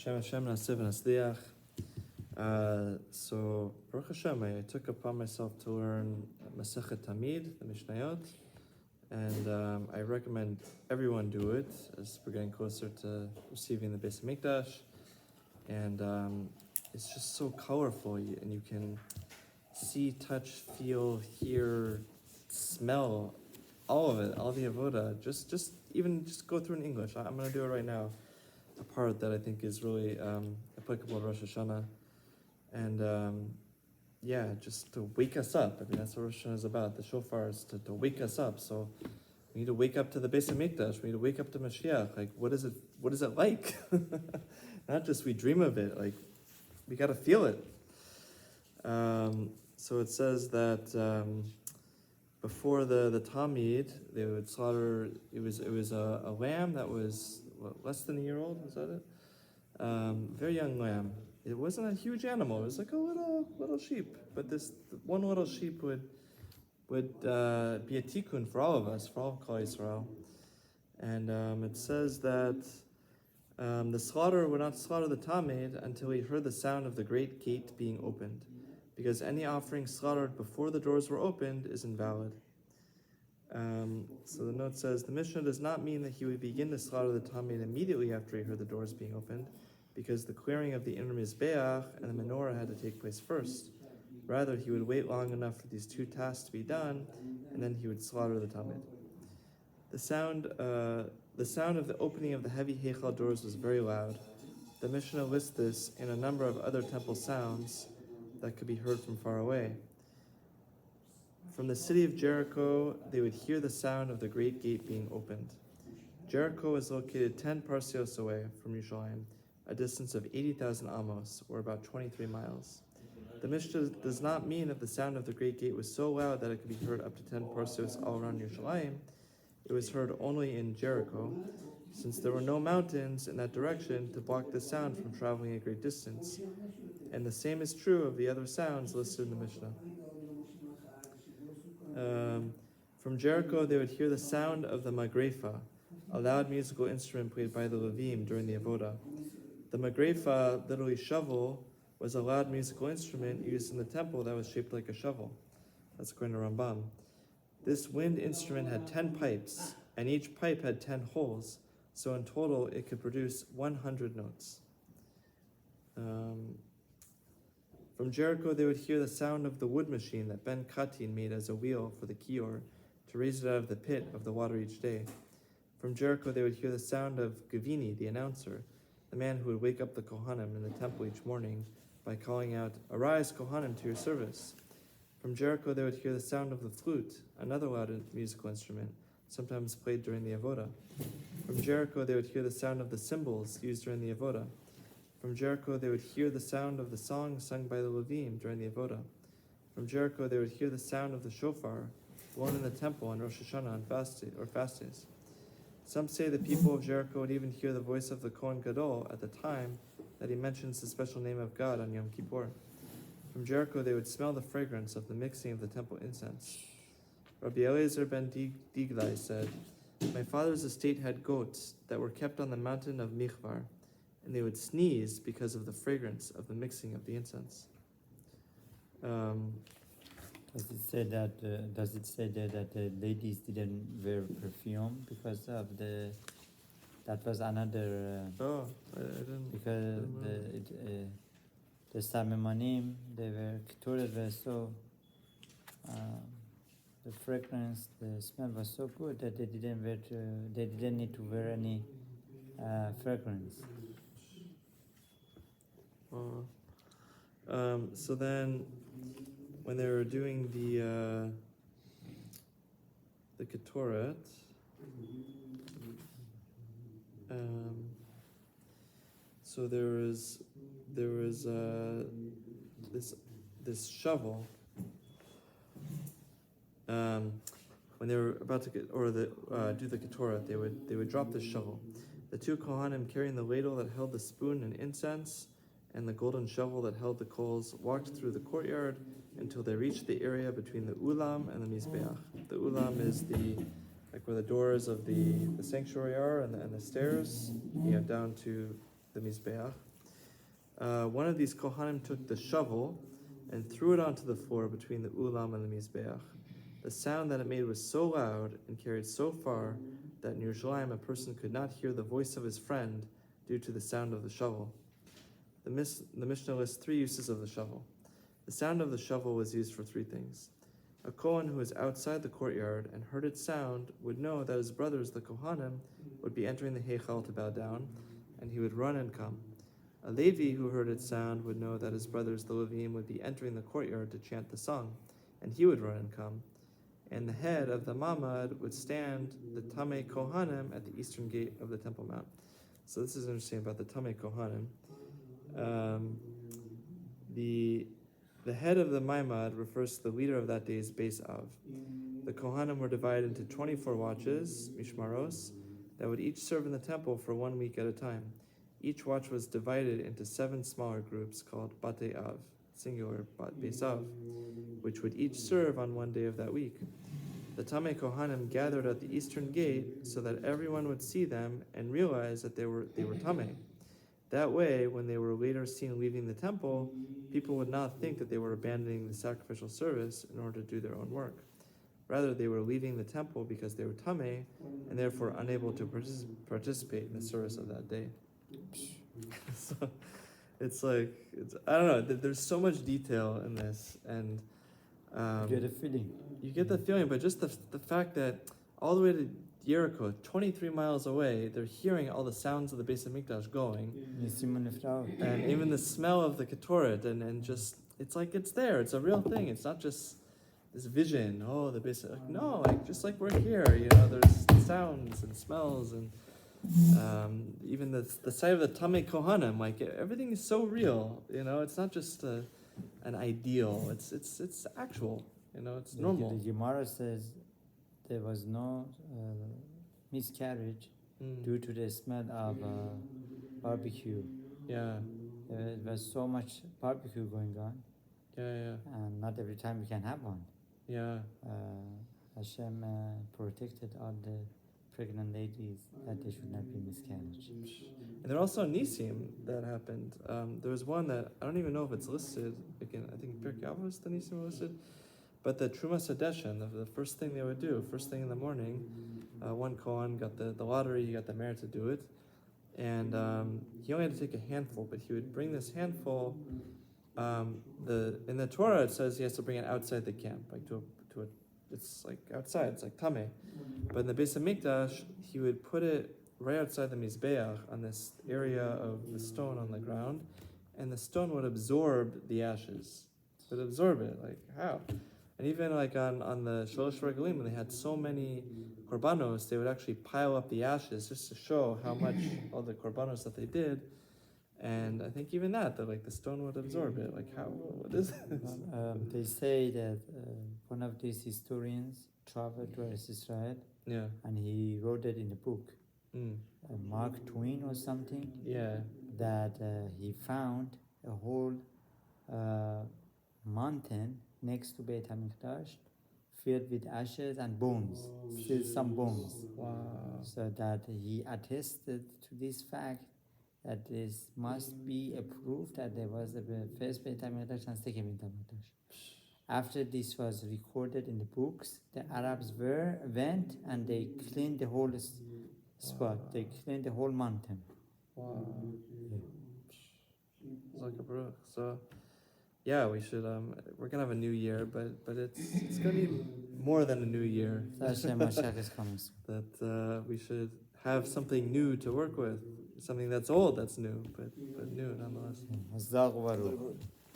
Hashem Nasiv Nasliach. So Baruch Hashem, I took upon myself to learn Masechet Tamid, the Mishnayot, and I recommend everyone do it as we're getting closer to receiving the Beis Hamikdash. And it's just so colorful, and you can see, touch, feel, hear, smell, all of it, all the avoda. Just go through in English. I'm going to do it right now. A part that I think is really applicable to Rosh Hashanah, and just to wake us up. I mean, that's what Rosh Hashanah is about. The shofar is to wake us up. So we need to wake up to the Beis Hamikdash. We need to wake up to Mashiach. Like, what is it like? Not just we dream of it. Like, we got to feel it. So it says that before the Tamid, they would slaughter. It was a lamb that was less than a year old. Was that it? Very young lamb. It wasn't a huge animal. It was like a little sheep. But this one little sheep would be a tikkun for all of us, for all of Klal Yisrael. And it says that the slaughterer would not slaughter the Tamid until he heard the sound of the great gate being opened, because any offering slaughtered before the doors were opened is invalid. So the note says, the Mishnah does not mean that he would begin to slaughter the Tamid immediately after he heard the doors being opened, because the clearing of the inner Mizbeach and the menorah had to take place first. Rather, he would wait long enough for these two tasks to be done, and then he would slaughter the Tamid. The sound of the opening of the heavy Heichal doors was very loud. The Mishnah lists this in a number of other temple sounds that could be heard from far away. From the city of Jericho, they would hear the sound of the great gate being opened. Jericho is located 10 parsios away from Yerushalayim, a distance of 80,000 amos, or about 23 miles. The Mishnah does not mean that the sound of the great gate was so loud that it could be heard up to 10 parsios all around Yerushalayim. It was heard only in Jericho, since there were no mountains in that direction to block the sound from traveling a great distance. And the same is true of the other sounds listed in the Mishnah. From Jericho, they would hear the sound of the magrefa, a loud musical instrument played by the Levim during the avoda. The magrefa, literally shovel, was a loud musical instrument used in the temple that was shaped like a shovel. That's according to Rambam. This wind instrument had 10 pipes, and each pipe had 10 holes, so in total it could produce 100 notes. From Jericho, they would hear the sound of the wood machine that Ben Katin made as a wheel for the kior to raise it out of the pit of the water each day. From Jericho, they would hear the sound of Gavini, the announcer, the man who would wake up the Kohanim in the temple each morning by calling out, "Arise, Kohanim, to your service." From Jericho, they would hear the sound of the flute, another loud musical instrument, sometimes played during the avoda. From Jericho, they would hear the sound of the cymbals used during the avoda. From Jericho, they would hear the sound of the song sung by the Levim during the avoda. From Jericho, they would hear the sound of the shofar blown in the temple on Rosh Hashanah and fast days. Some say the people of Jericho would even hear the voice of the Kohen Gadol at the time that he mentions the special name of God on Yom Kippur. From Jericho, they would smell the fragrance of the mixing of the temple incense. Rabbi Eliezer ben Diglai said, "My father's estate had goats that were kept on the mountain of Michvar, and they would sneeze because of the fragrance of the mixing of the incense." Does it say that the ladies didn't wear perfume because of that was another? I didn't. Because the Samimanim, the Keturah were so the fragrance, the smell was so good that they didn't need to wear any fragrance. So then, when they were doing the Ketoret, so there was this shovel. When they were about to do the Ketoret, they would drop this shovel. The two Kohanim carrying the ladle that held the spoon and incense, and the golden shovel that held the coals, walked through the courtyard until they reached the area between the Ulam and the Mizbeach. The Ulam is where the doors of the sanctuary are and the stairs, down to the Mizbeach. one of these Kohanim took the shovel and threw it onto the floor between the Ulam and the Mizbeach. The sound that it made was so loud and carried so far that in Yerushalayim a person could not hear the voice of his friend due to the sound of the shovel. The Mishnah lists 3 uses of the shovel. The sound of the shovel was used for 3 things. A Kohen who was outside the courtyard and heard its sound would know that his brothers, the Kohanim, would be entering the Heichal to bow down, and he would run and come. A Levi who heard its sound would know that his brothers, the Levim, would be entering the courtyard to chant the song, and he would run and come. And the head of the Mamad would stand the Tamei Kohanim at the eastern gate of the Temple Mount. So this is interesting about the Tamei Kohanim. The head of the Maimad refers to the leader of that day's Beis Av. The Kohanim were divided into 24 watches, Mishmaros, that would each serve in the temple for 1 week at a time. Each watch was divided into 7 smaller groups called Batei Av, singular Beis Av, which would each serve on 1 day of that week. The Tamei Kohanim gathered at the eastern gate so that everyone would see them and realize that they were Tamei. That way, when they were later seen leaving the temple, people would not think that they were abandoning the sacrificial service in order to do their own work. Rather, they were leaving the temple because they were Tamei and therefore unable to participate in the service of that day. So I don't know, there's so much detail in this, and You get a feeling. you get the feeling, but just the fact that all the way to Jericho, 23 miles away, they're hearing all the sounds of the Beis Hamikdash going, and even the smell of the Ketoret, and just, it's like it's there, it's a real thing, it's not just this vision, the Beis, no, just like we're here, there's sounds and smells, and even the sight of the Tamei Kohanim, everything is so real, it's not just an ideal, it's actual, it's normal. The Gemara says there was no miscarriage due to the smell of barbecue. Yeah. There was so much barbecue going on. Yeah. And not every time we can have one. Yeah. Hashem protected all the pregnant ladies that they should not be miscarriage. And there are also nisim that happened. There was one that I don't even know if it's listed. Again, I think Pirkei Avos, the nisim were listed. But the Trumas Hadeshen, the first thing they would do, first thing in the morning, one Kohen got the lottery, he got the merit to do it. And he only had to take a handful, but he would bring this handful. In the Torah it says he has to bring it outside the camp, it's like outside, it's like Tameh. But in the Beis Hamikdash, he would put it right outside the Mizbeach on this area of the stone on the ground, and the stone would absorb the ashes. It would absorb it, how? And even on the Sholosh Regalim, when they had so many korbanos, they would actually pile up the ashes just to show how much all the korbanos that they did. And I think even that the stone would absorb it. What is this? They say that one of these historians traveled to Israel, and he wrote it in a book, Mark Twain or something. Yeah. That he found a whole mountain next to Beit HaMikdash filled with ashes and bones, still some bones. Wow. So that he attested to this fact that this must be a proof that there was a first Beit HaMikdash and second Beit HaMikdash. After this was recorded in the books, the Arabs went and they cleaned the whole spot. They cleaned the whole mountain. Wow. It's like a baruch. So, yeah, we should. We're gonna have a new year, but it's gonna be more than a new year. Mashiach is coming soon. That we should have something new to work with, something that's old, that's new, but new nonetheless.